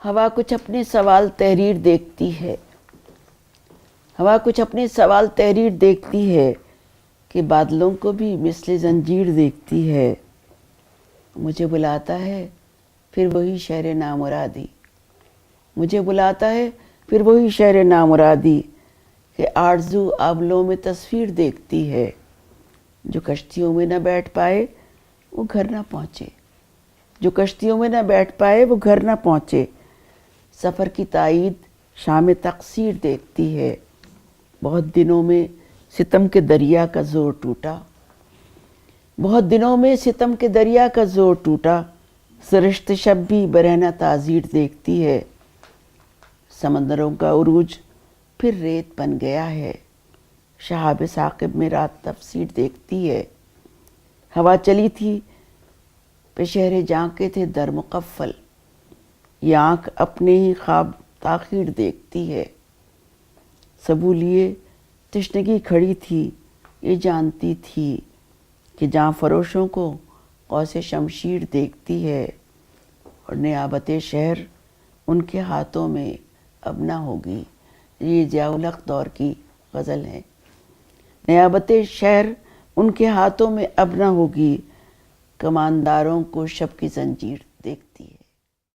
ہوا کچھ اپنے سوال تحریر دیکھتی ہے، ہوا کچھ اپنے سوال تحریر دیکھتی ہے کہ بادلوں کو بھی مثل زنجیر دیکھتی ہے۔ مجھے بلاتا ہے پھر وہی شہر نامرادی، مجھے بلاتا ہے پھر وہی شہر نامرادی کہ آرزو آبلوں میں تصویر دیکھتی ہے۔ جو کشتیوں میں نہ بیٹھ پائے وہ گھر نہ پہنچے، جو کشتیوں میں نہ بیٹھ پائے وہ گھر نہ پہنچے۔ سفر کی تائید شام تقصیر دیکھتی ہے۔ بہت دنوں میں ستم کے دریا کا زور ٹوٹا، بہت دنوں میں ستم کے دریا کا زور ٹوٹا۔ سرشت شب بھی برہنہ تعزیر دیکھتی ہے۔ سمندروں کا عروج پھر ریت بن گیا ہے، شہاب ثاقب میں رات تفسیر دیکھتی ہے۔ ہوا چلی تھی پہ شہر جاں کے تھے در مقفل، یہ آنکھ اپنے ہی خواب تاخیر دیکھتی ہے۔ سبو لیے تشنگی کھڑی تھی، یہ جانتی تھی کہ جاں فروشوں کو قوس شمشیر دیکھتی ہے، اور نیابت شہر ان کے ہاتھوں میں اب نہ ہوگی۔ یہ ضیاء الحق دور کی غزل ہے۔ نیابت شہر ان کے ہاتھوں میں اب نہ ہوگی، کمانداروں کو شب کی زنجیر دیکھتی ہے۔